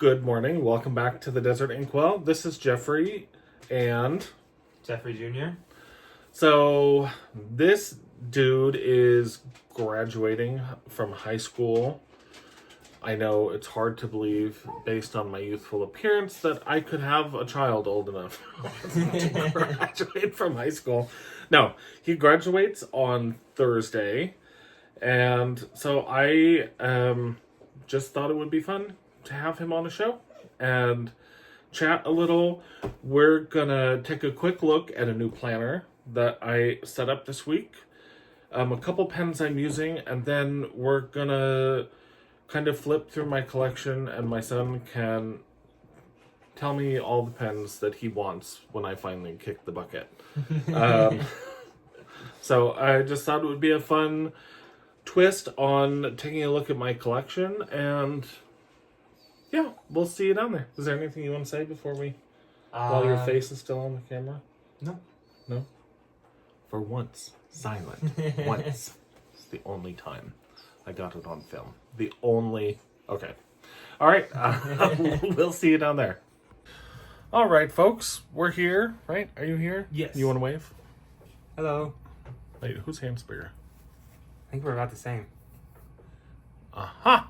Good morning. Welcome back to the Desert Inkwell. This is Jeffrey and Jeffrey Jr. So this dude is graduating from high school. I know it's hard to believe based on my youthful appearance that I could have a child old enough to graduate from high school. No, he graduates on Thursday. And so I just thought it would be fun to have him on the show and chat a little. We're gonna take a quick look at a new planner that I set up this week, a couple pens I'm using, and then we're gonna kind of flip through my collection, and my son can tell me all the pens that he wants when I finally kick the bucket. So I just thought it would be a fun twist on taking a look at my collection, and yeah, we'll see you down there. Is there anything you want to say before we, while your face is still on the camera? No. No? For once, silent. Once. It's the only time I got it on film. The only... Okay. All right. We'll see you down there. All right, folks. We're here, right? Are you here? Yes. You want to wave? Hello. Wait, whose hand's bigger? I think we're about the same. Aha!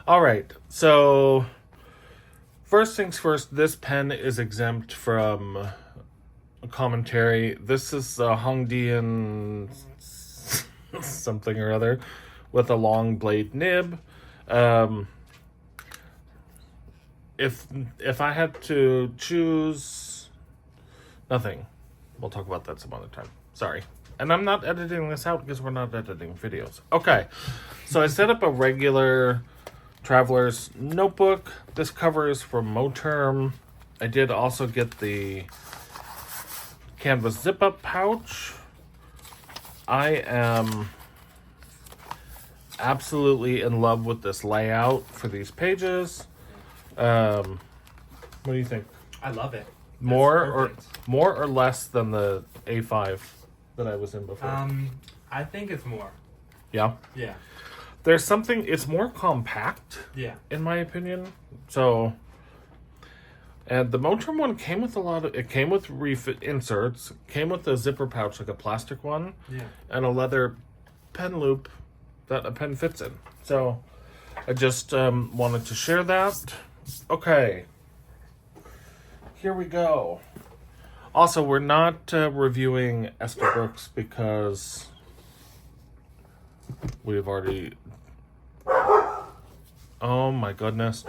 All right. So, first things first, this pen is exempt from commentary. This is a Hongdian something or other with a long blade nib. If I had to choose, nothing. We'll talk about that some other time. Sorry. And I'm not editing this out because we're not editing videos. Okay. So I set up a regular Traveler's notebook. This cover is from Moterm. I did also get the canvas zip-up pouch. I am absolutely in love with this layout for these pages. What do you think? I love it. More or less than the A5 that I was in before? I think it's more. Yeah. Yeah. There's something, it's more compact, Yeah. in my opinion. So, and the Moterm one came with it came with refit inserts, came with a zipper pouch, like a plastic one, Yeah. and a leather pen loop that a pen fits in. So, I just wanted to share that. Okay. Here we go. Also, we're not reviewing Esther Brooks because we've already... Oh my goodness.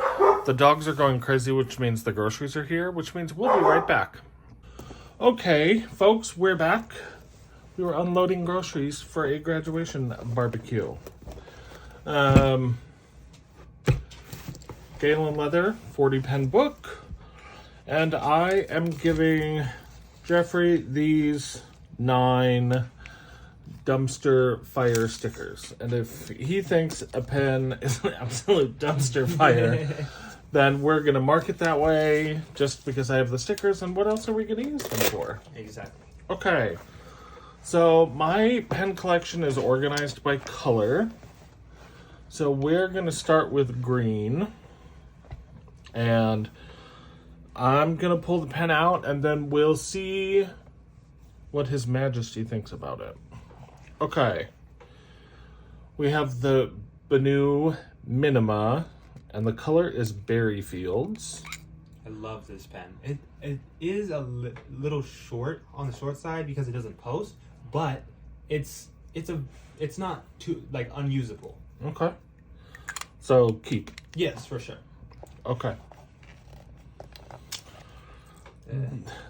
The dogs are going crazy, which means the groceries are here, which means we'll be right back. Okay, folks, we're back. We were unloading groceries for a graduation barbecue. Galen Leather, 40 pen book. And I am giving Jeffrey these 9 dumpster fire stickers. And if he thinks a pen is an absolute dumpster fire, then we're going to mark it that way just because I have the stickers. And what else are we going to use them for? Exactly. Okay. So my pen collection is organized by color. So we're going to start with green. And I'm going to pull the pen out and then we'll see what His Majesty thinks about it. Okay. We have the Benu Minima, and the color is Berry Fields. I love this pen. It is a little short on the short side because it doesn't post, but it's not too unusable. Okay. So keep. Yes, for sure. Okay.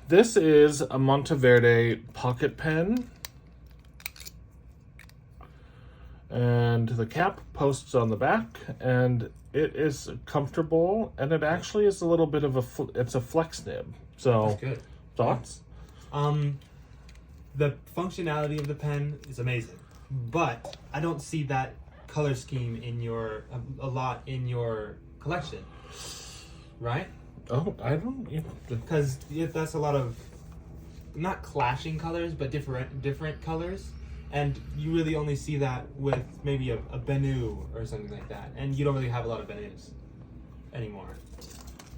This is a Monteverde pocket pen. And the cap posts on the back, and it is comfortable, and it actually is a little bit of it's a flex nib. So, That's good. Thoughts? The functionality of the pen is amazing, but I don't see that color scheme in a lot in your collection, right? Oh, I don't. Because that's a lot of not clashing colors, but different colors. And you really only see that with maybe a Bennu or something like that. And you don't really have a lot of Bennus anymore.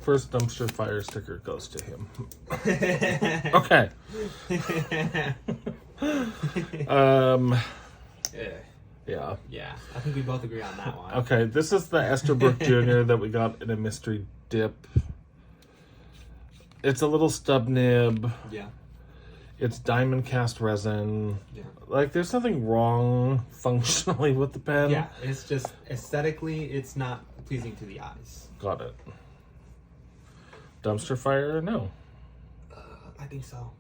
First dumpster fire sticker goes to him. Okay. Yeah. Yeah, I think we both agree on that one. Okay, this is the Esterbrook Jr. that we got in a mystery dip. It's a little stub nib. Yeah. It's diamond cast resin. Yeah. Like, there's nothing wrong functionally with the pen. Yeah, it's just aesthetically, it's not pleasing to the eyes. Got it. Dumpster fire? No. I think so.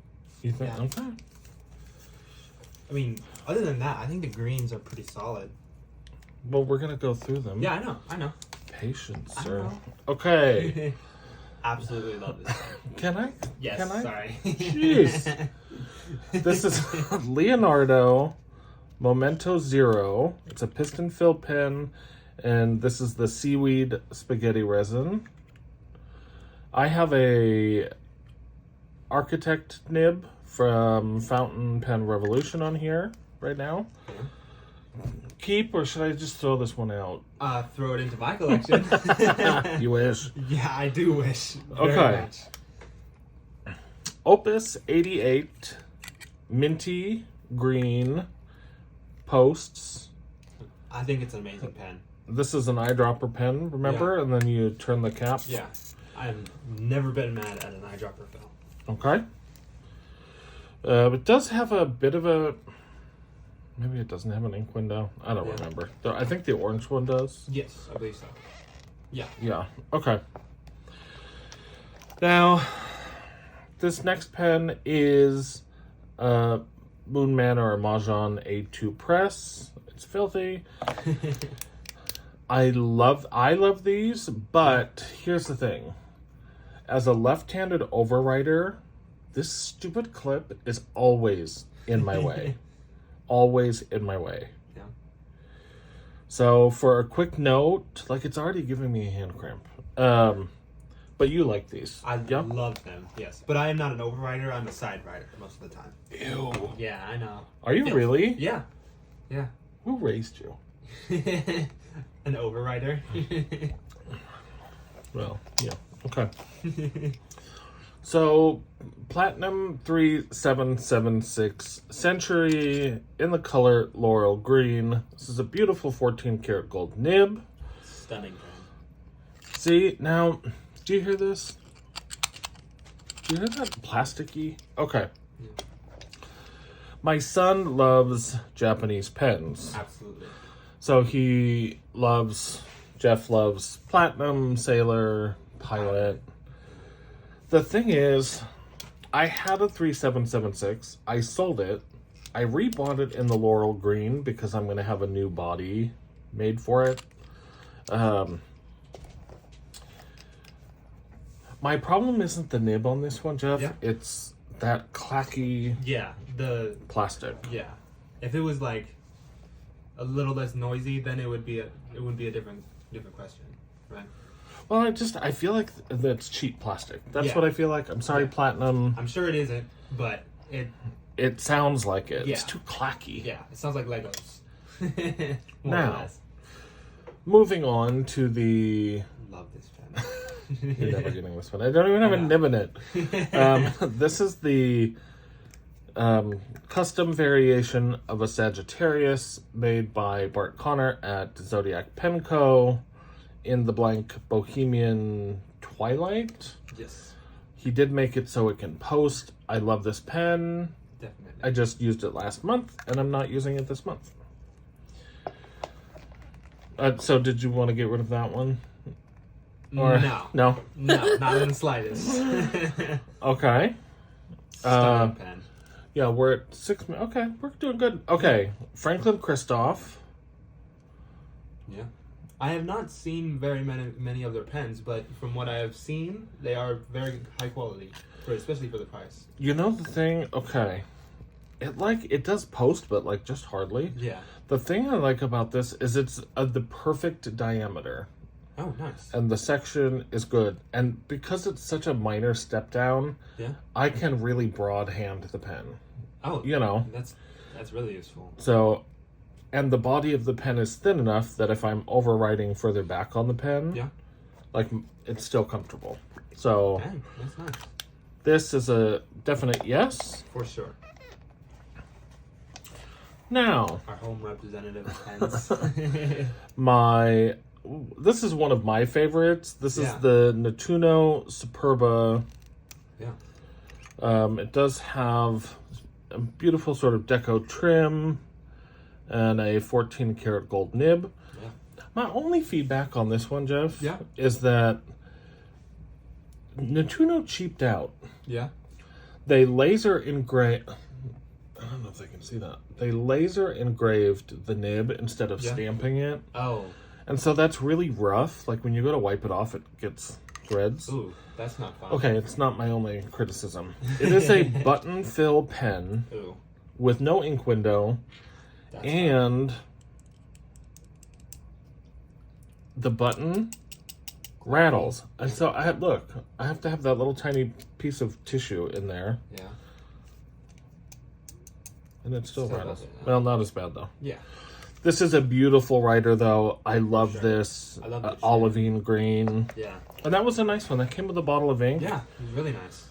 You think? Yeah. Okay. I mean, other than that, I think the greens are pretty solid. Well, we're going to go through them. Yeah, I know. Patience, I sir. know. Okay. Absolutely love this. Can I? Yes, Can I? sorry. Jeez. This is Leonardo Momento Zero. It's a piston fill pen, and this is the seaweed spaghetti resin. I have a architect nib from Fountain Pen Revolution on here right now. Keep, or should I just throw this one out? Throw it into my collection. You wish. Yeah, I do wish. Very Okay. much. Opus 88 minty green posts. I think it's an amazing pen. This is an eyedropper pen, remember? Yeah. And then you turn the cap. Yeah. I've never been mad at an eyedropper fill. Okay. It does have a bit of a... Maybe it doesn't have an ink window. I don't remember. I think the orange one does. Yes, I believe so. Yeah. Yeah. Okay. Now, this next pen is Moon Manor or Mahjong A2 Press. It's filthy. I love these, but here's the thing. As a left-handed overwriter, this stupid clip is always in my way. Always in my way. Yeah. So for a quick note, like, it's already giving me a hand cramp. But you like these. I love them, yes. But I am not an overwriter, I'm a side writer most of the time. Ew. Yeah, I know. Are you really? Yeah. Yeah. Who raised you? An overwriter. Well, yeah. Okay. So, Platinum 3776 Century in the color Laurel Green. This is a beautiful 14 karat gold nib. Stunning pen. See, now, do you hear this? Do you hear that plasticky? Okay. Yeah. My son loves Japanese pens. Absolutely. So Jeff loves Platinum, Sailor, Pilot. The thing is, I had a 3776. I sold it. I rebought it in the Laurel Green because I'm going to have a new body made for it. My problem isn't the nib on this one, Jeff. Yeah. It's that clacky Yeah, the plastic. yeah. If it was like a little less noisy, then it would be a different question, right? Well, I feel like that's cheap plastic. That's Yeah. what I feel like. I'm sorry, Yeah. Platinum. I'm sure it isn't, but It sounds like it. It's Yeah. too clacky. yeah, it sounds like Legos. More Now. or less. Moving on to the... Love this pen. You're never getting this one. I don't even have a Yeah. nib in it. This is the custom variation of a Sagittarius made by Bart Connor at Zodiac Pen Co. in the blank Bohemian Twilight. Yes, He did make it so it can post. I love this pen. definitely. I just used it last month, and I'm not using it this month. So did you want to get rid of that one? Or, No, No? not in the slightest. Okay. Stunning pen. Yeah, we're at 6 minutes. Okay, we're doing good. Okay, Franklin Christoph. Yeah. I have not seen very many of their pens, but from what I have seen, they are very high quality, especially for the price. You know the thing? Okay. It does post, but like just hardly. Yeah. The thing I like about this is it's the perfect diameter. Oh, nice. And the section is good. And because it's such a minor step down, Yeah. I can really broad hand the pen. Oh, You know. that's That's really useful. So, and the body of the pen is thin enough that if I'm overwriting further back on the pen, Yeah. like it's still comfortable. So Dang, that's nice. this is a definite yes. For sure. Now, Our home representative of pens. this is one of my favorites. This is Yeah. the Nettuno Superba. Yeah. It does have a beautiful sort of deco trim and a 14 karat gold nib. Yeah. My only feedback on this one, Jeff, Yeah. is that Nettuno cheaped out. Yeah. They laser engraved. I don't know if they can see that. They laser engraved the nib instead of Yeah. stamping it. Oh. And so that's really rough. Like when you go to wipe it off, it gets threads. Ooh, that's not fun. Okay, it's not my only criticism. It is a button fill pen Ooh. with no ink window, That's and the button rattles. And so I have to have that little tiny piece of tissue in there, Yeah. and it still Still rattles. does it, yeah. Well, not as bad though. Yeah. This is a beautiful writer, though. I love Sure. this I love the shade. olivine green, Yeah. and that was a nice one. That came with a bottle of ink. Yeah. It was really nice.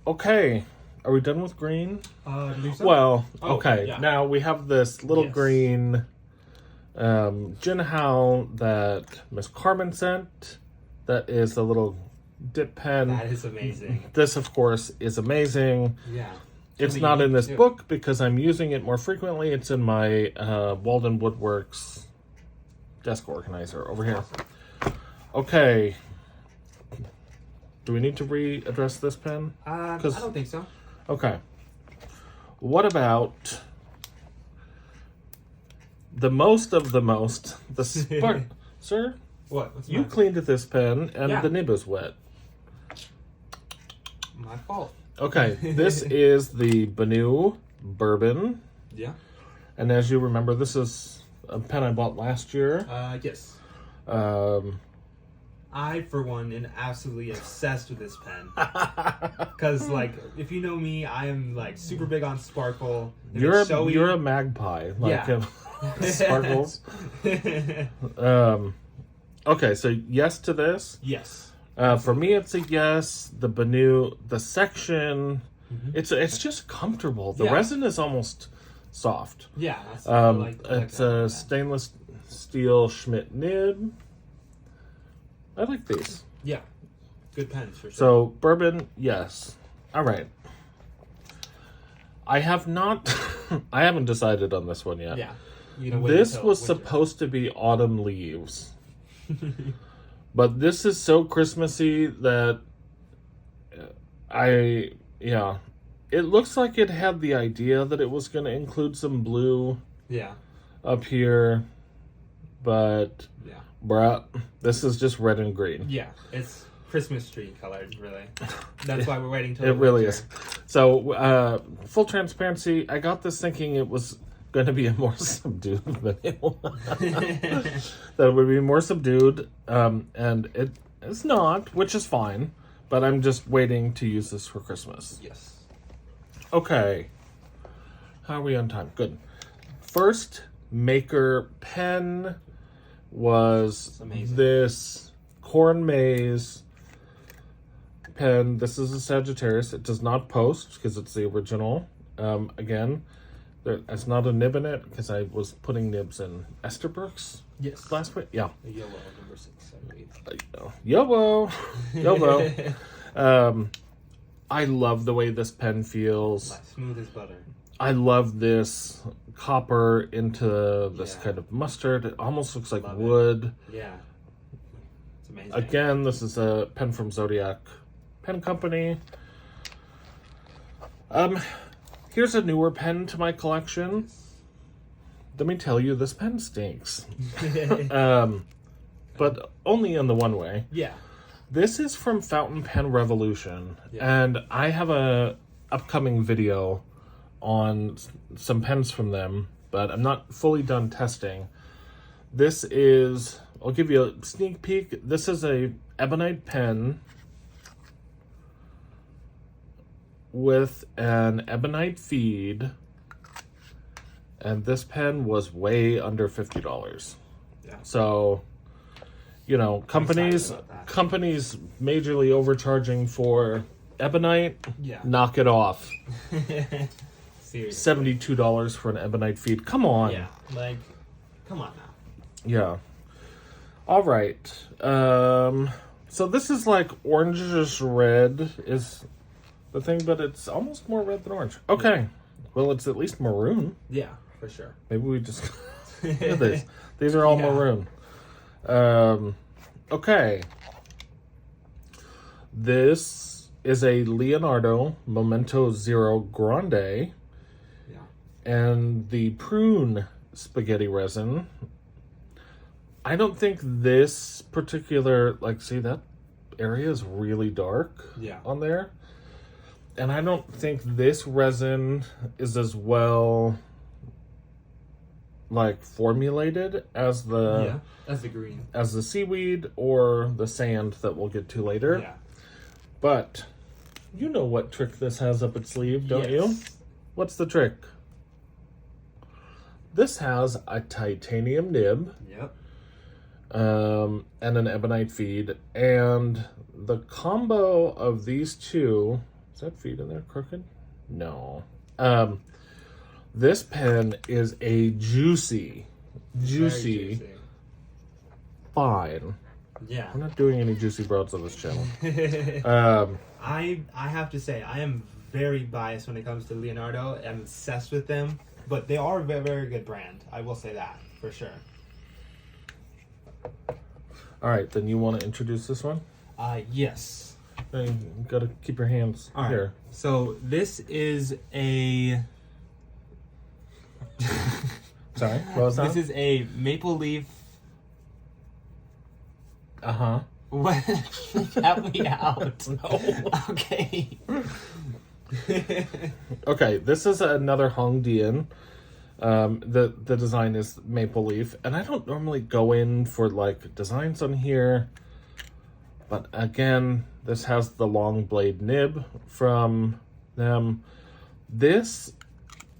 Okay, are we done with green? Lisa? Well, Oh, okay. yeah. Now we have this little Yes. green Jinhao that Miss Carmen sent. That is a little dip pen. That is amazing. This, of course, is amazing. Yeah. It's Really not in unique, this too. book because I'm using it more frequently. It's in my Walden Woodworks desk organizer over here. Okay. Do we need to readdress this pen? I 'Cause- don't think so. Okay. What about the most of the most? The spark. Sir, What? What's you cleaned this pen and Yeah. the nib is wet. my fault? Okay, this is the Benu Bourbon. Yeah. And as you remember, this is a pen I bought last year. Yes. Um, I, for one, am absolutely obsessed with this pen. Because, like, if you know me, I am, like, super big on sparkle. If you're it's showy- a magpie, like Yeah. sparkles. Okay, so yes to this. Yes. For me, it's a yes. The Benu, the section, Mhm. it's just comfortable. The Yeah. resin is almost soft. Yeah. That's, I like It's that. a stainless steel Schmidt nib. I like these. Yeah. Good pens, for sure. So bourbon, yes. All right. I have not. I haven't decided on this one yet. yeah. You know, wait This until was winter. supposed to be autumn leaves. But this is so Christmassy that it looks like it had the idea that it was going to include some blue Yeah. up here, but Yeah. bruh, this is just red and green. Yeah. It's Christmas tree colored, really. That's why we're waiting till It really winter. is. So, full transparency, I got this thinking it was going to be a more subdued vanilla. That it would be more subdued, and it's not, which is fine. But I'm just waiting to use this for Christmas. Yes. Okay. How are we on time? Good. First maker pen was amazing. this Corn Maze pen. This is a Sagittarius. It does not post because it's the original. Again, there's not a nib in it because I was putting nibs in Esterbrook's Yes. last week. Yeah. The yellow, number 6, I believe. Yobo. Yobo. I love the way this pen feels. Like, smooth as butter. I love this copper into this Yeah. kind of mustard. It almost looks like Love it. wood. Yeah. It's amazing. Again, this is a pen from Zodiac Pen Company. Here's a newer pen to my collection. Let me tell you, this pen stinks. But only in the one way. Yeah. This is from Fountain Pen Revolution, Yeah. and I have a upcoming video on some pens from them, but I'm not fully done testing. This is, I'll give you a sneak peek. This is a ebonite pen with an ebonite feed and this pen was way under $50. Yeah. So, you know, companies about that. majorly overcharging for ebonite. Yeah. Knock it off. Seriously. $72 for an ebonite feed. Come on. Yeah. Like, come on now. Yeah. All right. So this is like orangish red is the thing, but it's almost more red than orange. Okay. Well, it's at least maroon. Yeah, for sure. Maybe we just look at this. These are all Yeah. maroon. Okay. This is a Leonardo Momento Zero Grande, Yeah. and the prune spaghetti resin. I don't think this particular, like, see, that area is really dark Yeah. on there. And I don't think this resin is as well, like, formulated as Yeah. That's the green. as the seaweed or the sand that we'll get to later. Yeah. But you know what trick this has up its sleeve, don't you? Yes. What's the trick? This has a titanium nib. Yep. And an ebonite feed, and the combo of these two, is that feed in there crooked? No. This pen is a juicy Very juicy. fine. Yeah. We're not doing any juicy broads on this channel. I have to say I am very biased when it comes to Leonardo. I'm obsessed with them, but they are a very, very good brand. I will say that for sure. All right, then you want to introduce this one? Yes. You gotta keep your hands All right. here. So this is a. Sorry, what was that? This is a maple leaf. Uh-huh. What? Help me out. No. Okay. Okay, this is another Hongdian. The design is maple leaf, and I don't normally go in for like designs on here, but again, this has the long blade nib from them. This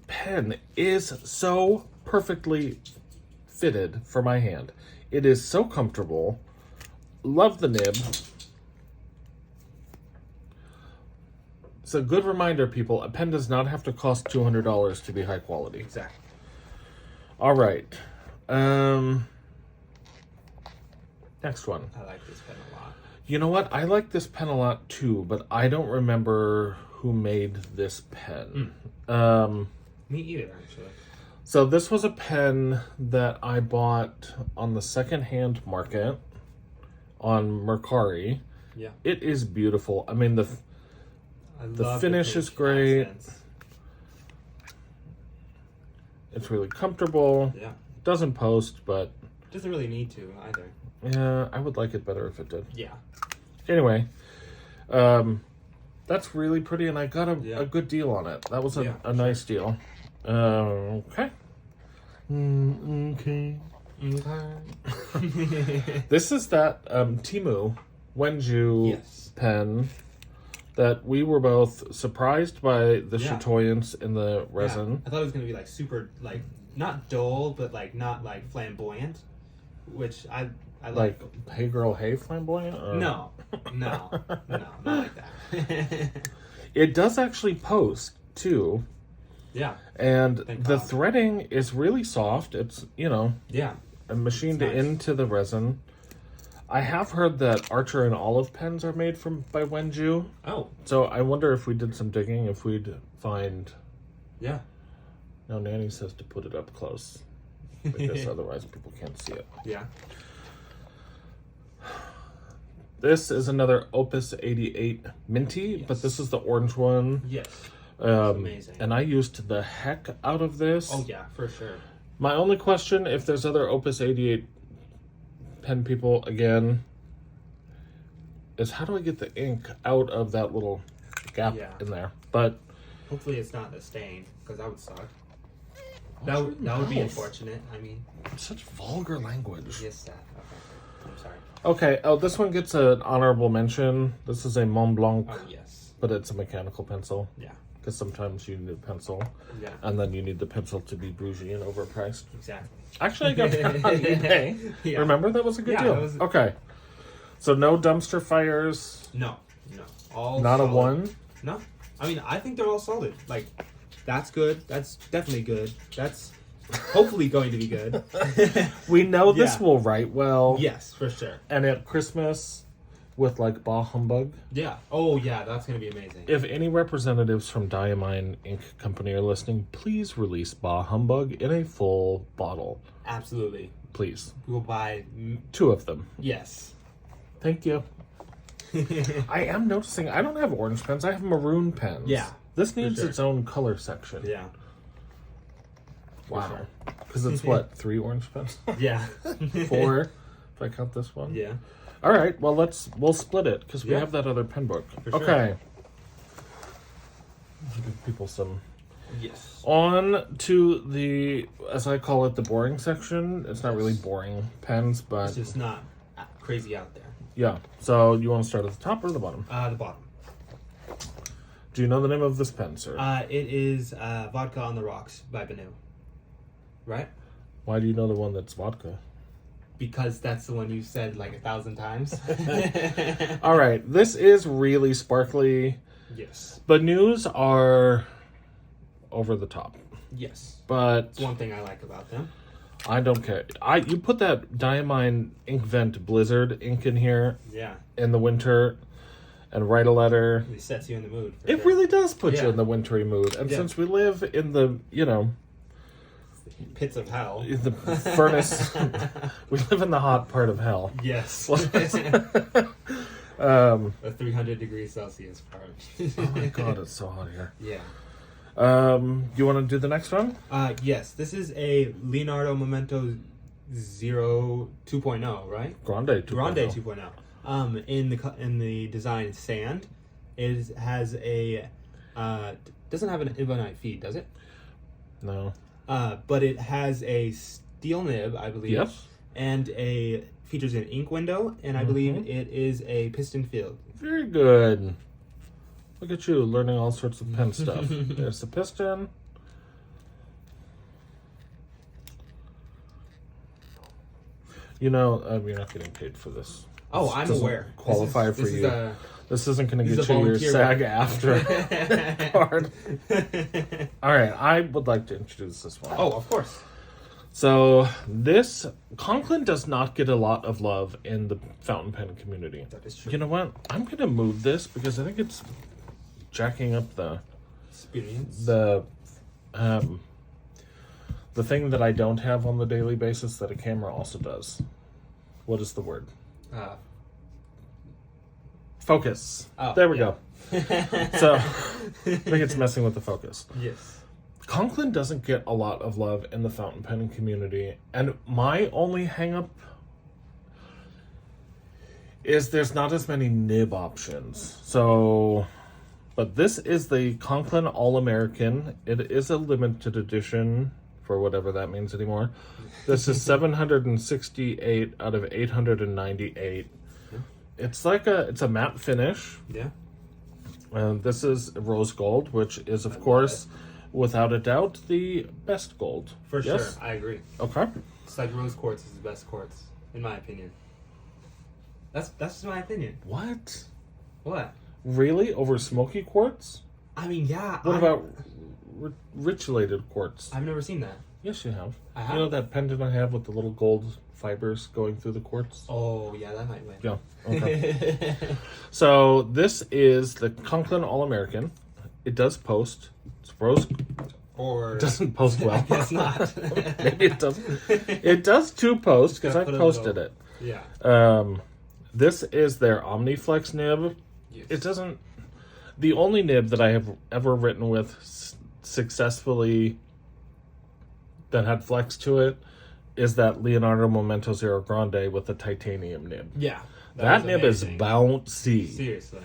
pen is so perfectly fitted for my hand. It is so comfortable. Love the nib. It's a good reminder, people. A pen does not have to cost $200 to be high quality. Exactly. All right. Next one. I like this pen a lot. You know what? I like this pen a lot too, but I don't remember who made this pen. Me either, actually. So this was a pen that I bought on the secondhand market on Mercari. Yeah. It is beautiful. I mean, the love finish pink is great. accents. It's really comfortable. Yeah. Doesn't post, but Doesn't really need to either. yeah, I would like it better if it did. Yeah. Anyway, that's really pretty, and I got a good deal on it. That was a nice deal. Okay. Okay. This is that Temu Wenju Yes. pen that we were both surprised by the Yeah. chatoyance in the resin. Yeah. I thought it was gonna be like super, like not dull, but like not like flamboyant, which I Like, hey girl, hey flamboyant? Or... No, not like that. It does actually post, too. Yeah, And Thank the God. threading is really soft. It's, yeah, machined It's nice. into the resin. I have heard that Archer and Olive pens are made by Wenju. oh, So I wonder if we did some digging, if we'd find... yeah. No, Nanny says to put it up close. Because otherwise people can't see it. Yeah, This is another Opus 88 Minty, but this is the orange one. yes. Amazing. And I used the heck out of this. Oh yeah, for sure. My only question, if there's other Opus 88 pen people, again, is how do I get the ink out of that little gap Yeah. in there? But Hopefully it's not the stain, because that would suck. What's That your would be mouth? unfortunate. I mean, Such vulgar language. yes, that. Okay, I'm sorry. Okay, oh, this one gets an honorable mention. This is a Mont Blanc, Oh yes, but it's a mechanical pencil. yeah. because sometimes you need a pencil, Yeah. and then you need the pencil to be bougie and overpriced. Exactly. Actually, I got that on eBay. Yeah. Remember, that was a good Yeah, deal. that was- Okay, so no dumpster fires. No. All Not solid. a one. No. I mean, I think they're all solid. Like, that's good. That's definitely good. That's hopefully going to be good. We know this Yeah. will write well. Yes, for sure. And at Christmas, with like Bah Humbug, Yeah. Oh, yeah, that's going to be amazing. if any representatives from Diamine Ink Company are listening, please release Bah Humbug in a full bottle. Absolutely. Please. We will buy. 2 of them. Yes. Thank you. I am noticing I don't have orange pens. I have maroon pens. Yeah, This needs sure. its own color section. Yeah. Wow. Because it's what, 3 orange pens? Yeah. 4, if I count this one. Yeah. All right. Well, we'll split it because we Yeah. have that other pen book. For sure. Okay. Give people some. Yes. On to the, as I call it, the boring section. It's not really boring pens, but It's just not crazy out there. yeah. So you want to start at the top or the bottom? The bottom. Do you know the name of this pen, sir? It is Vodka on the Rocks by Benu. Right? Why do you know the one that's vodka? Because that's the one you said like 1,000 times. All right. This is really sparkly. Yes. But news are over the top. Yes. But It's one thing I like about them. I don't care. You put that Diamine Inkvent Blizzard ink in here Yeah. in the winter and write a letter. It sets you in the mood. For It sure. really does put you Yeah. in the wintry mood. And Yeah. since we live in the, Pits of hell. in the furnace, we live in the hot part of hell. Yes. Um, A 300 degrees Celsius part. oh my god, it's so hot here. Yeah. You want to do the next one? Yes, this is a Leonardo Memento Zero 2.0, right? Grande 2.0. Grande 2.0. In the design sand, it has a doesn't have an Ebonite feed, does it? No. But it has a steel nib, I believe. Yes. And features an ink window, and I believe it is a piston field. Very good. Look at you learning all sorts of pen stuff. There's the piston. You're not getting paid for this. Oh, This I'm doesn't aware. qualify This for is you. a- This isn't going to This get is a you your volunteer SAG work. after card. All right, I would like to introduce this one. Oh, of course. So this Conklin does not get a lot of love in the fountain pen community. That is true. You know what? I'm going to move this because I think it's jacking up the Experience. the thing that I don't have on the daily basis that a camera also does. What is the word? Focus. Oh, There we yeah. go. So I think it's messing with the focus. Yes. Conklin doesn't get a lot of love in the fountain pen community, and my only hang-up is there's not as many nib options. So, but this is the Conklin All-American. It is a limited edition, for whatever that means anymore. This is 768 out of 898. It's a matte finish. Yeah. This is rose gold, which is, of course, without a doubt, the best gold. For Yes? sure. I agree. Okay. It's like rose quartz is the best quartz, in my opinion. That's just my opinion. What? What? Really? Over smoky quartz? I mean, yeah. What about richulated quartz? I've never seen that. Yes, you have. I You have. know that pendant I have with the little gold fibers going through the quartz? Oh, yeah, that might win. Yeah. Okay. So this is the Conklin All-American. It does post. It's rose. Or It doesn't post well. I guess not. Maybe it doesn't. It does too post because I Gotta put a posted little- it. Yeah. This is their Omniflex nib. Yes. It doesn't. The only nib that I have ever written with successfully that had flex to it is that Leonardo Memento Zero Grande with the titanium nib. Yeah. That was nib is amazing. bouncy. Seriously.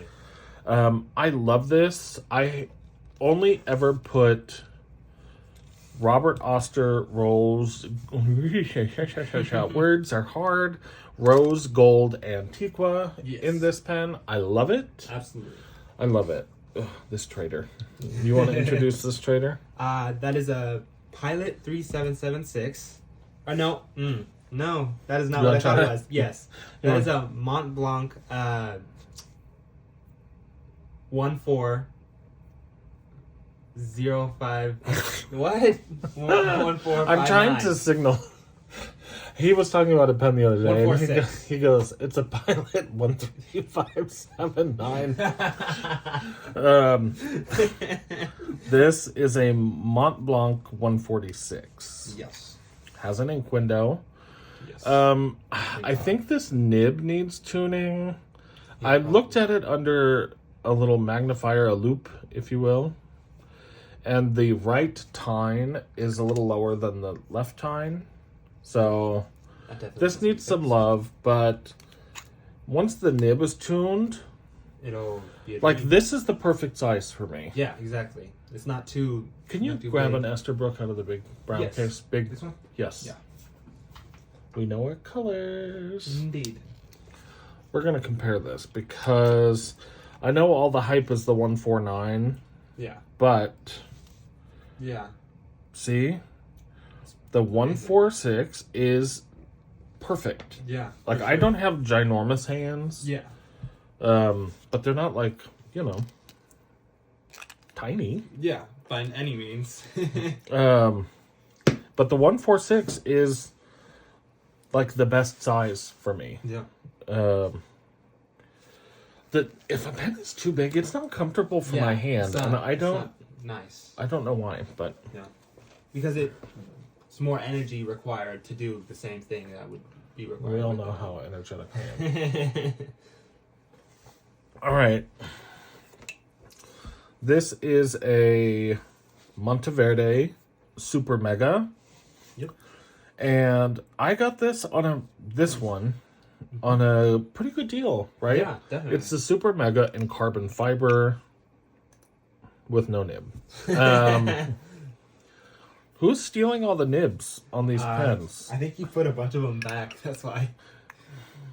I love this. I only ever put Robert Oster Rose. Words are hard. Rose Gold Antiqua Yes. in this pen. I love it. Absolutely. I love it. this trader. You want to introduce this trader? That is a Pilot 3776. No, no, that is not You what I wanna thought try it it? was. Yes, You that is a Mont Blanc 1405. What? 1459. I'm trying to signal. He was talking about a pen the other day. And 146. he goes, it's a Pilot 13579. This is a Mont Blanc 146. Yes. Has an ink window. Yes. I think this nib needs tuning. I looked at it under a little magnifier, a loop, if you will. And the right tine is a little lower than the left tine. So this needs some love, but once the nib is tuned, It'll be a like dream. this is the perfect size for me. Yeah, exactly. It's not too. Can you not too grab big. an Esterbrook out of the big brown Yes. case? Big. This one? Yes. Yeah. We know what colors. Indeed. We're gonna compare this because I know all the hype is the 149, Yeah. but Yeah. see, the 146 is perfect. Yeah. Like for I sure. don't have ginormous hands, Yeah. but they're not like tiny. Yeah. By any means. But the 146 is like the best size for me. Yeah. That if a pen is too big, it's not comfortable for my hand, and I it's don't. not nice. I don't know why, but Yeah. Because it's more energy required to do the same thing that would be required. we all with know the- how energetic I am. All right. This is a Monteverde Super Mega. Yep. And I got this on a pretty good deal, right? Yeah, definitely. It's the Super Mega in carbon fiber with no nib. Who's stealing all the nibs on these pens? I think you put a bunch of them back. That's why.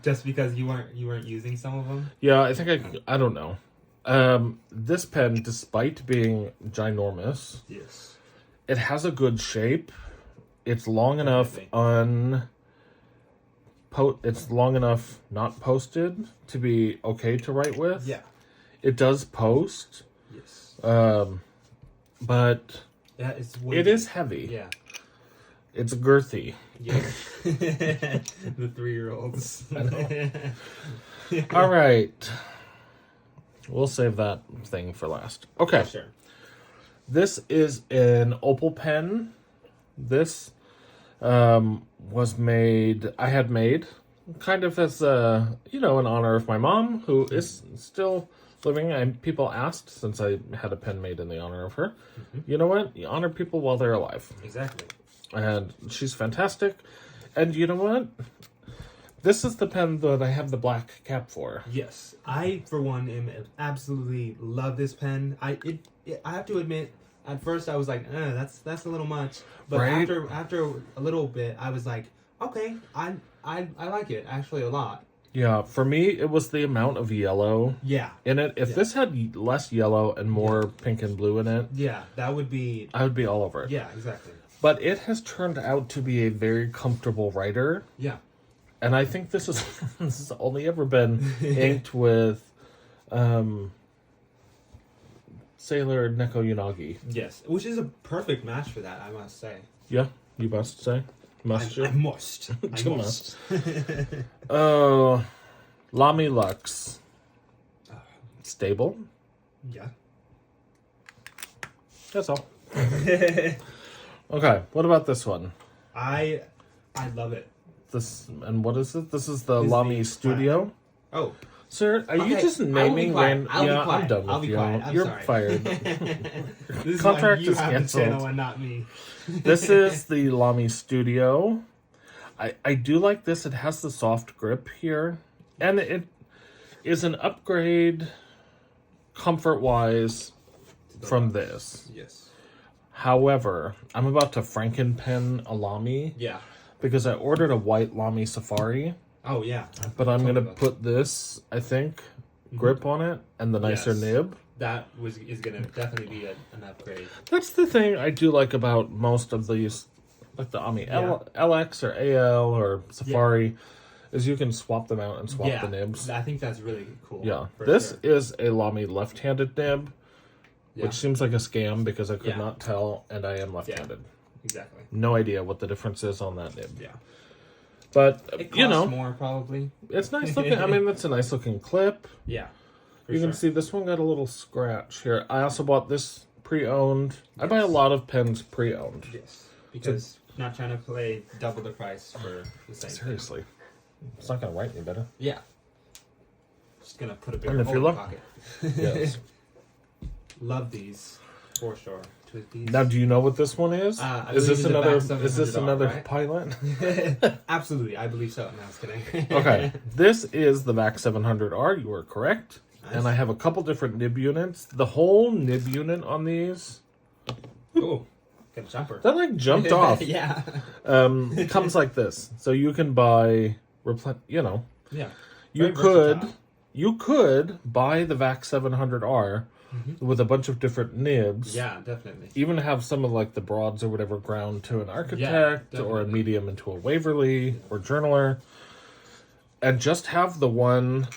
Just because you weren't using some of them. Yeah, I think I don't know. This pen, despite being ginormous, Yes. it has a good shape. It's long enough it's long enough not posted to be okay to write with. Yeah. It does post, Yes. but Yeah, it's. it is heavy. Yeah. It's girthy. Yes. The 3-year-olds. All right. We'll save that thing for last. Okay. Sure. This is an Opal pen. This was made, I had made kind of as in honor of my mom, who is still living. And people asked, since I had a pen made in the honor of her, you know what? You honor people while they're alive. Exactly. And she's fantastic. And you know what? This is the pen that I have the black cap for. Yes, I for one am absolutely love this pen. I have to admit, at first I was like, that's a little much. But Right? after a little bit, I was like, okay, I like it actually a lot. Yeah, for me, it was the amount of yellow Yeah, in it. If this had less yellow and more pink and blue in it, yeah, that would be. I would be all over it. Yeah, exactly. But it has turned out to be a very comfortable writer. Yeah, And I think this has only ever been inked with Sailor Neko Unagi. yes, which is a perfect match for that, I must say. Yeah, you must say. Must you? I must. I You must. Oh, Lamy Lux. Stable. Yeah. That's all. Okay, what about this one? I love it. This and what is it? This is the This is Lamy the Studio. Oh. Sir, are you Okay, just I will be naming quiet. random? I'll be Yeah, quiet. I'm done I'll with be you. quiet. I'm You're sorry. fired. This is Contract why you is have the canceled. channel and not me. This is the Lamy Studio. I do like this. It has the soft grip here, and it is an upgrade comfort-wise from this. Yes. However, I'm about to Frankenpen a Lamy Yeah. because I ordered a white Lamy Safari, Oh yeah. but I'm Totally gonna love put this, I think, grip on it and the nicer Yes. nib. is gonna definitely be an upgrade. That's the thing I do like about most of these, like the Ami LX or AL or Safari, is you can swap them out and swap the nibs. I think that's really cool. Yeah, this is a Lamy left-handed nib, Yeah. which seems like a scam because I could not tell, and I am left-handed. Exactly. No idea what the difference is on that nib. Yeah. But, It costs you know, more probably. it's nice looking. I mean, that's a nice looking clip. Yeah. You can see this one got a little scratch here. I also bought this pre-owned. I buy a lot of pens pre-owned. Yes. Because not trying to play double the price for the same Seriously. It's not going to write any better. Yeah. Just gonna put a bigger And if hole you're in the pocket. Yes. Love these for sure. These. Now, do you know what this one is? I Is believe this in the another? back Is this $700, another right? pilot? Absolutely, I believe so. No, I was kidding. Okay, this is the VAC 700R. You are correct. Nice. And I have a couple different nib units. The whole nib unit on these, Ooh, got a jumper. that like jumped off. Yeah. Comes like this, so you can buy, Yeah. you Very could, versatile. you could buy the VAC 700R with a bunch of different nibs. Yeah, definitely. Even have some of like the broads or whatever ground to an architect or a definitely. medium into a Waverly or journaler, and just have the one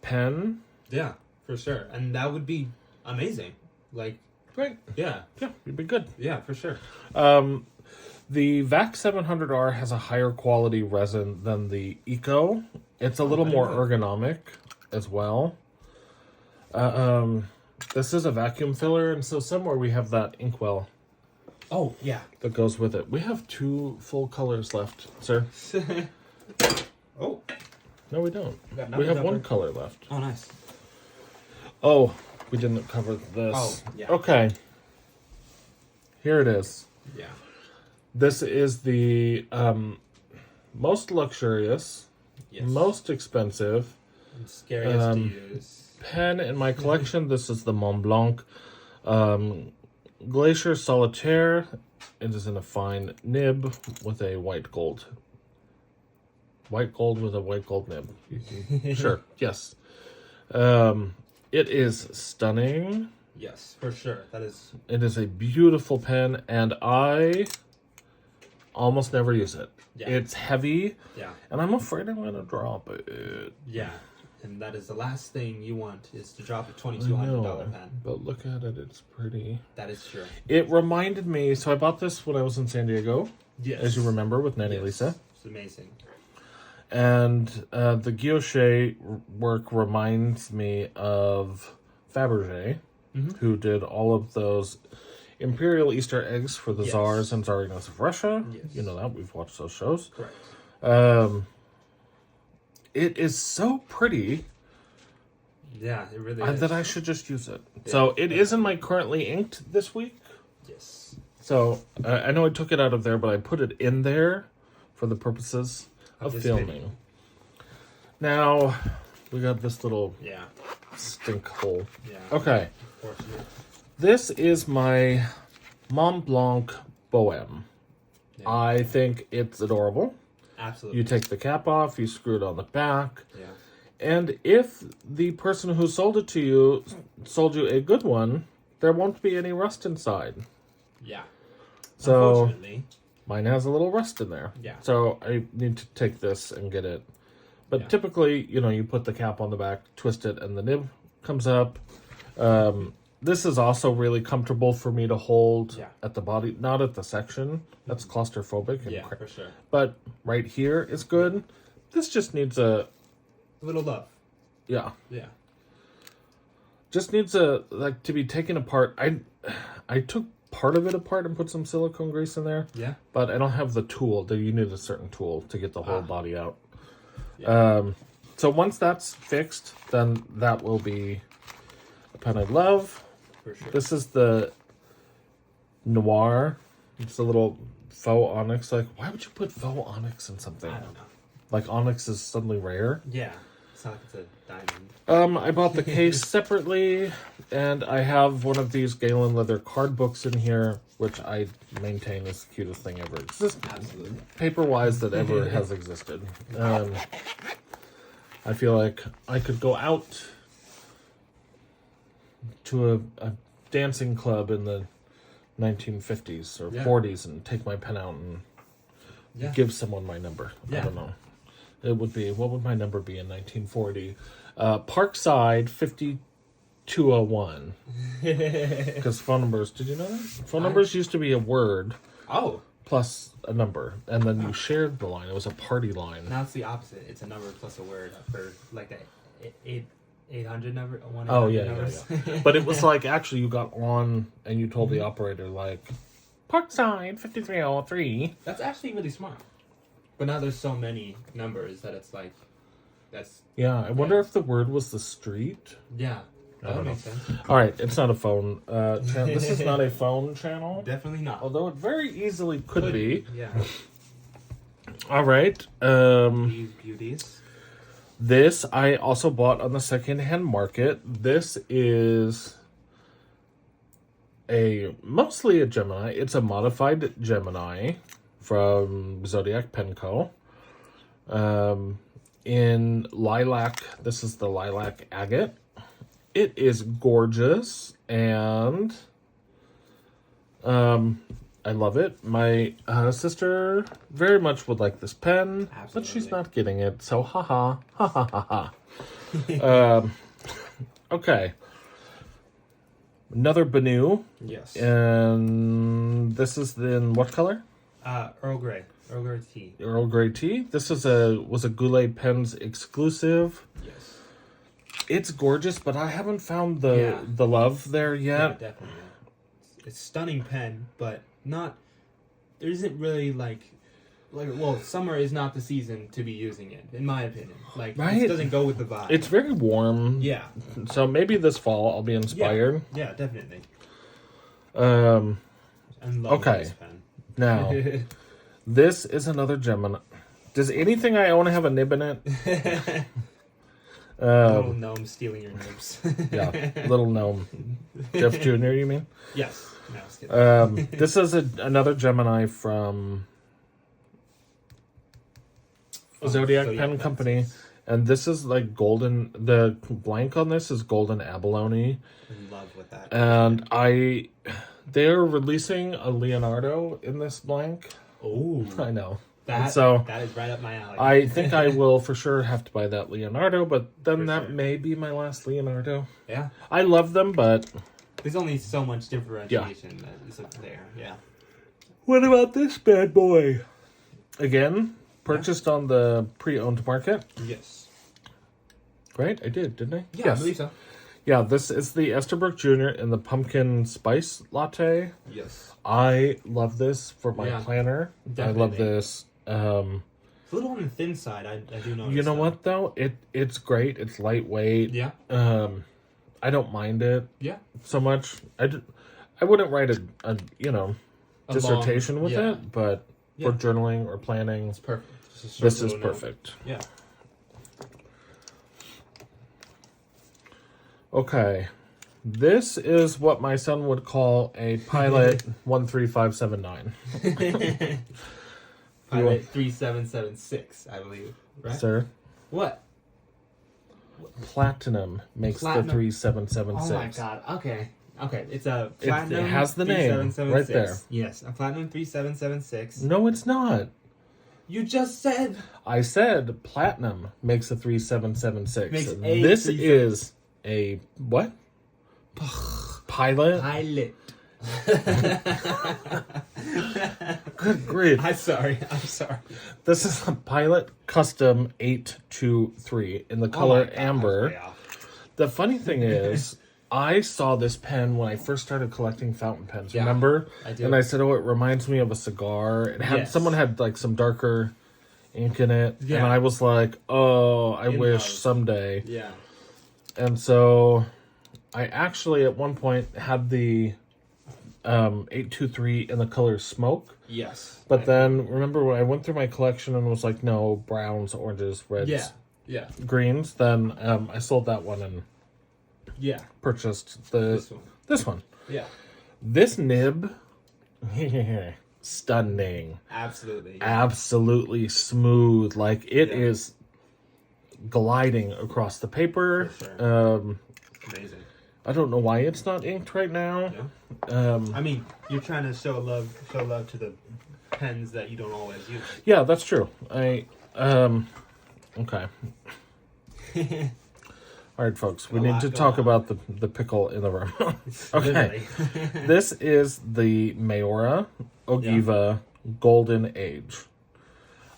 pen. Yeah, for sure. And that would be amazing. Like, Right. yeah. Yeah, you'd be good. Yeah, for sure. The VAC 700R has a higher quality resin than the Eco. It's a little more ergonomic as well. This is a vacuum filler, and so somewhere we have that inkwell Oh, yeah. that goes with it. We have 2 full colors left, sir. Oh. No, we don't. Got We another have one jumper. color left. Oh, nice. Oh, we didn't cover this. Oh, yeah. Okay. Here it is. Yeah. This is the most luxurious, Yes. most expensive And scariest to use. pen in my collection. This is the Mont Blanc Glacier Solitaire. It is in a fine nib with a white gold. White gold with a white gold nib. Sure, yes. It is stunning. Yes, for sure. That is. It is a beautiful pen, and I almost never use it. Yeah. It's heavy, Yeah. and I'm afraid I'm going to drop it. Yeah. And that is the last thing you want is to drop a I $2,200 know, pen. but look at it. It's pretty. That is true. It reminded me, so I bought this when I was in San Diego, Yes. as you remember, with Nanny Yes. Lisa. It's amazing. And the guilloche work reminds me of Fabergé, who did all of those imperial Easter eggs for the Yes. Tsars and Tsarinas of Russia. Yes. You know that. We've watched those shows. Correct. It is so pretty Yeah, it really is. that I should just use it. So it is in my currently inked this week. Yes. So I know I took it out of there, but I put it in there for the purposes of this filming. video. Now we got this little Yeah. stink hole. Yeah. Okay, Fortunate. this is my Mont Blanc Bohème. Yeah. I think it's adorable. Absolutely. You take the cap off, you screw it on the back, Yeah. and if the person who sold it to you sold you a good one, there won't be any rust inside. Yeah. So Unfortunately. mine has a little rust in there. Yeah. So I need to take this and get it. But typically, you put the cap on the back, twist it, and the nib comes up. This is also really comfortable for me to hold at the body, not at the section. That's claustrophobic. And Yeah, for sure. But right here is good. This just needs A little love. yeah. Yeah. Just needs to be taken apart. I took part of it apart and put some silicone grease in there. Yeah. But I don't have the tool. You need a certain tool to get the whole body out. Yeah. So once that's fixed, then that will be a pen I love. For sure. This is the Noir. It's a little faux onyx. Like, why would you put faux onyx in something? I don't know. Like, onyx is suddenly rare. Yeah. It's not like it's a diamond. I bought the case separately, and I have one of these Galen leather card books in here, which I maintain is the cutest thing ever existed. Absolutely. Paper-wise that ever has existed. I feel like I could go out to a dancing club in the 1950s or 40s and take my pen out and give someone my number. I don't know. It would be, what would my number be in 1940? Parkside 5201. Because phone numbers, did you know that? Phone numbers used to be a word plus a number, and then you shared the line. It was a party line. Now it's the opposite. It's a number plus a word for like the 800 number. Oh, yeah. But it was like, actually, you got on and you told the operator, like, Parkside 5303. That's actually really smart. But now there's so many numbers that it's like, that's... Yeah, I wonder if the word was the street. Yeah, that would make sense. All right, it's not a phone channel. This is not a phone channel. Definitely not. Although it very easily could be. Yeah. All right. These beauties. This I also bought on the secondhand market. This is mostly a Gemini. It's a modified Gemini from Zodiac Pen Co. In lilac. This is the lilac agate. It is gorgeous, and I love it. My sister very much would like this pen, but she's not getting it, so ha. Okay. Another Benu. Yes. And this is in what color? Earl Grey. Earl Grey tea. Earl Grey tea. This was a Goulet Pens exclusive. Yes. It's gorgeous, but I haven't found the love there yet. Yeah, definitely. It's stunning pen, but not. There isn't really like, well, summer is not the season to be using it, in my opinion. Like, it doesn't go with the vibe. It's very warm. Yeah. So maybe this fall I'll be inspired. Yeah, definitely. Okay. This pen. Now, this is another Gemini. Does anything I own have a nib in it? Little gnome stealing your nibs. Yeah, little gnome. Jeff Jr., you mean? Yes. No, I was kidding. This is another Gemini from Zodiac Pen Company. And this is like golden. The blank on this is golden abalone. In love with that. And they're releasing a Leonardo in this blank. Oh, I know. That is right up my alley. I think I will for sure have to buy that Leonardo, but then that may be my last Leonardo. Yeah. I love them, but there's only so much differentiation that is there. Yeah. What about this bad boy? Again, purchased on the pre-owned market. Yes. Right? I did, didn't I? Yeah, yes. I believe so. Yeah, this is the Esterbrook Jr. in the pumpkin spice latte. Yes. I love this for my planner. Definitely. I love this. It's a little on the thin side, I do notice. You know what, though? It's great. It's lightweight. Yeah. I don't mind it. Yeah. So much. I wouldn't write a dissertation with it, but for journaling or planning, it's perfect. This is perfect. Yeah. Okay. This is what my son would call a Pilot 13579. Pilot 3776, I believe. Right? Sir? What? Platinum makes the 3776. Oh my god. Okay. It's a platinum. It has the name right there. Yes, a platinum 3776. No, it's not. You just said. I said platinum makes a 3776. This is a what? Pilot? Pilot. Good grief. I'm sorry. This is a Pilot Custom 823 in the color amber. The funny thing is, I saw this pen when I first started collecting fountain pens. Yeah, remember? I do. And I said, "Oh, it reminds me of a cigar." It had someone had like some darker ink in it, and I was like, "Oh, I wish someday." Yeah. And so, I actually at one point had the 823 in the color smoke. Yes. But then remember when I went through my collection and was like, no, browns, oranges, reds, greens. Then I sold that one and purchased this one. Yeah. This nib, stunning. Absolutely. Absolutely smooth. Like it is gliding across the paper. For sure. Amazing. I don't know why it's not inked right now. Yeah. I mean, you're trying to show love to the pens that you don't always use. Yeah, that's true. Okay. All right, folks, we need to talk about the pickle in the room. Okay. This is the Mayora Ogiva Golden Age.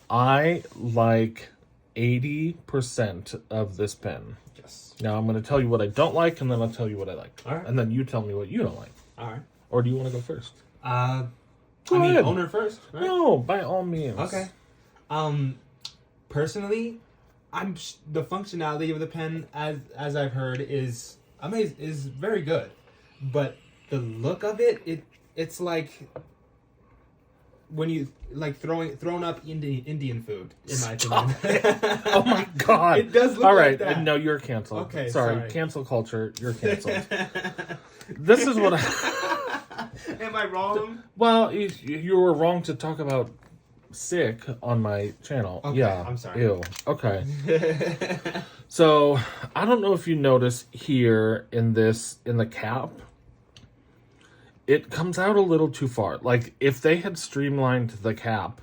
I like 80% of this pen. Yes. Now I'm going to tell you what I don't like, and then I'll tell you what I like. All right. And then you tell me what you don't like. All right. Or do you want to go first? I Go mean, ahead. owner first. Right? No, by all means. Okay. Personally, the functionality of the pen, as I've heard, is amazing. Is very good, but the look of it's like when you like thrown up Indian food, in my opinion. Oh my god! It does look all right. like that. No, you're canceled. Okay, sorry. Cancel culture. You're canceled. This is what Am I wrong? Well, you were wrong to talk about sick on my channel. Okay, yeah. I'm sorry. Ew. Okay. So I don't know if you notice here in the cap, it comes out a little too far. Like if they had streamlined the cap,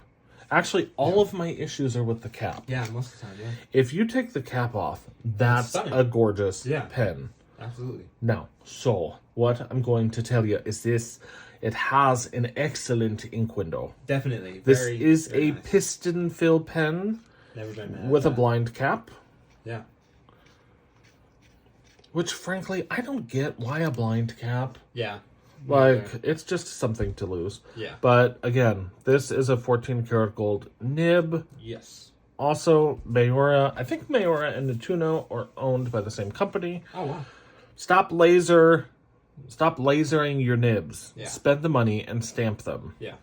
actually all of my issues are with the cap. Yeah, most of the time, yeah. If you take the cap off, that's stunning. a gorgeous Yeah. pen. Absolutely. Now, so what I'm going to tell you is this. It has an excellent ink window. Definitely. This very, is very a nice. piston fill pen Never been mad at with a that. blind cap. Yeah. Which, frankly, I don't get why a blind cap. Yeah. Like, Yeah. it's just something to lose. Yeah. But, again, this is a 14 karat gold nib. Yes. Also, Mayora. I think Mayora and Nettuno are owned by the same company. Oh wow. Stop lasering your nibs. Yeah. Spend the money and stamp them. Yeah.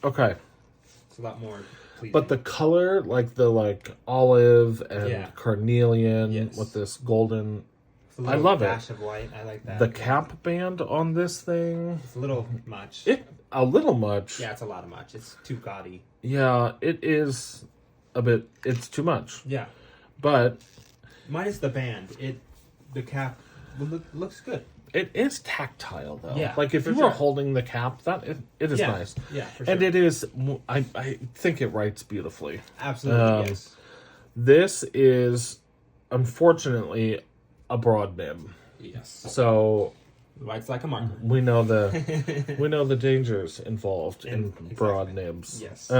Okay. It's a lot more pleasing. But the color, like the olive and Yeah. carnelian Yes. with this golden, It's a I little love it. dash of white. I like that. the cap band on this thing, It's a little much. a little much. Yeah, it's a lot of much. It's too gaudy. Yeah, it is a bit. It's too much. Yeah. But Minus the band, the cap looks good. it is tactile though. Yeah, like if for you were sure. holding the cap, it is Yeah. nice. Yeah, for sure. And it is. I think it writes beautifully. Absolutely, yes. This is unfortunately a broad nib. Yes. So Writes like a marker. we know the dangers involved in Exactly. broad nibs. Yes.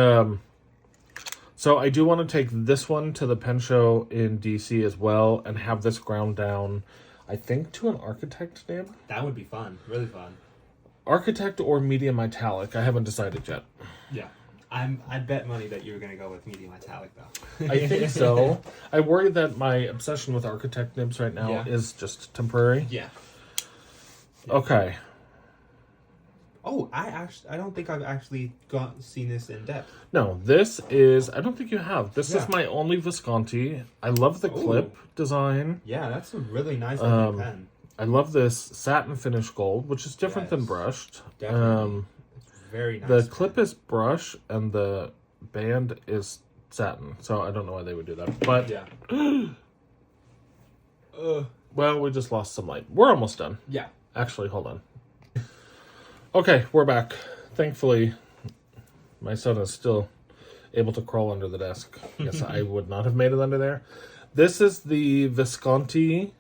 So I do want to take this one to the pen show in DC as well and have this ground down, I think, to an architect nib. That would be fun. Really fun. Architect or medium italic. I haven't decided yet. Yeah. I'd bet money that you were gonna go with medium italic though. I think so. I worry that my obsession with architect nibs right now Yeah. is just temporary. Yeah. Okay. Oh, I don't think I've actually seen this in depth. No, this is... I don't think you have. This is Yeah. my only Visconti. I love the clip design. Yeah, that's a really nice looking pen. I love this satin finish gold, which is different than Yes. brushed. Definitely. It's very nice. The clip is brush and the band is satin. So I don't know why they would do that. But, Yeah. well, we just lost some light. We're almost done. Yeah. Actually, hold on. Okay, we're back. Thankfully, my son is still able to crawl under the desk. Yes, I would not have made it under there. This is the Visconti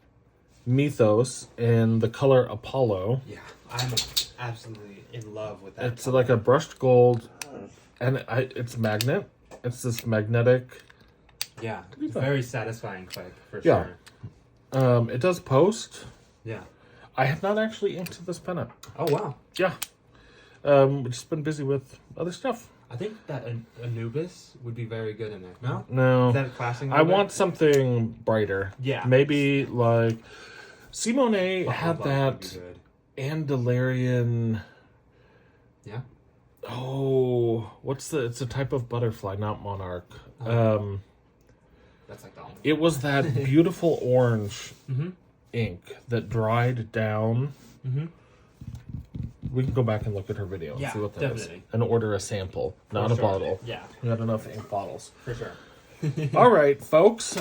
Mythos in the color Apollo. Yeah. I'm absolutely in love with that. It's like a brushed gold, and it's magnet. It's this magnetic. Yeah. It's very satisfying click for Yeah. sure. It does post. Yeah. I have not actually inked this pen up. Oh wow. Yeah. We've just been busy with other stuff. I think that Anubis would be very good in there. No? No. Is that classing? I want something brighter. Yeah. Maybe like Simone had Would that be good. Andalarian. Yeah. Oh, it's a type of butterfly, not monarch. That's like the only. It was that beautiful orange Mm-hmm. ink that dried down. Mm-hmm. We can go back and look at her video and Yeah, see what that is. definitely. And order a sample, not For a sure. bottle. Yeah, We had enough ink bottles. for sure. All right, folks,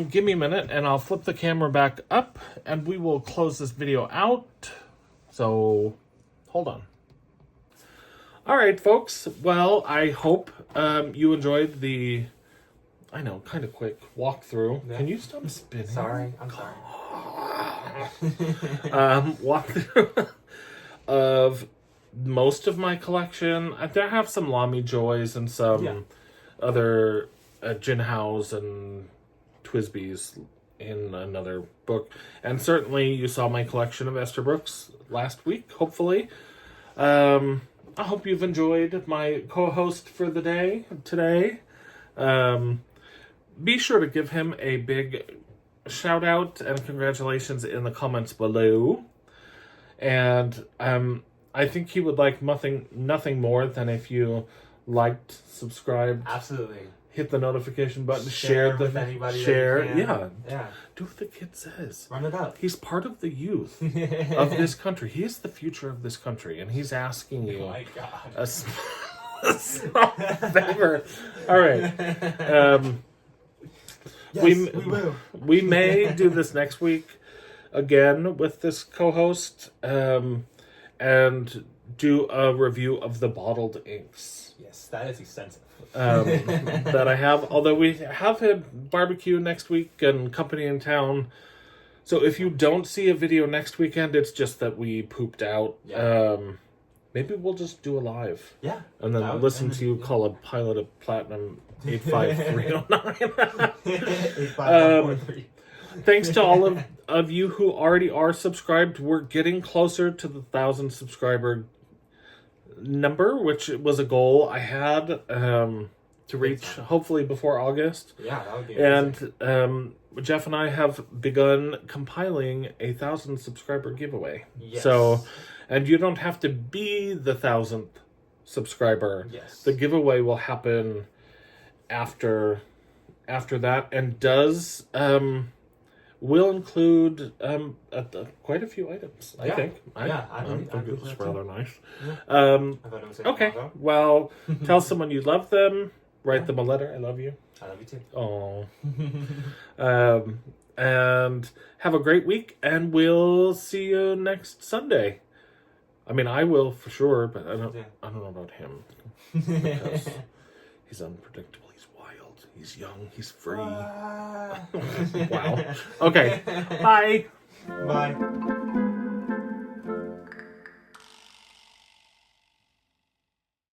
give me a minute and I'll flip the camera back up and we will close this video out. So, hold on. All right, folks. Well, I hope you enjoyed the, I know, kind of quick walkthrough. Yeah. Can you stop spinning? Sorry, I'm sorry. Walkthrough of most of my collection. I have some Lamy Joys and some other Jinhaos and Twisbys in another book. And certainly you saw my collection of Esther Brooks last week, hopefully. I hope you've enjoyed my co-host for the day today. Be sure to give him a big shout out and congratulations in the comments below. And I think he would like nothing more than if you liked, subscribed, Absolutely. hit the notification button, Share the with anybody. share. That you can. Yeah. Yeah. Do what the kid says. Run it up. He's part of the youth of this country. He is the future of this country, and he's asking you Oh my God. a small favor. All right. Yes, we will. We may do this next week again with this co-host, and do a review of the bottled inks Yes, that is extensive. that I have. Although we have had barbecue next week and company in town. So if you don't see a video next weekend, it's just that we pooped out. Yeah. Maybe we'll just do a live. Yeah. And then listen to you call a pilot of Platinum 85309. 85143. Thanks to all of you who already are subscribed. We're getting closer to the 1,000 subscriber number, which was a goal I had to reach hopefully before August. Yeah, that would be amazing. And Jeff and I have begun compiling a 1,000 subscriber giveaway. Yes. So, and you don't have to be the 1,000th subscriber. Yes. The giveaway will happen after that, and will include quite a few items. I think. I think it's rather nice. Yeah. I thought it was Okay. Chicago. Well, tell someone you love them. Write them a letter. I love you. I love you too. Oh. And have a great week, and we'll see you next Sunday. I mean, I will for sure, but I don't know about him because he's unpredictable. He's wild. He's young. He's free. Wow. Okay. Bye. Bye.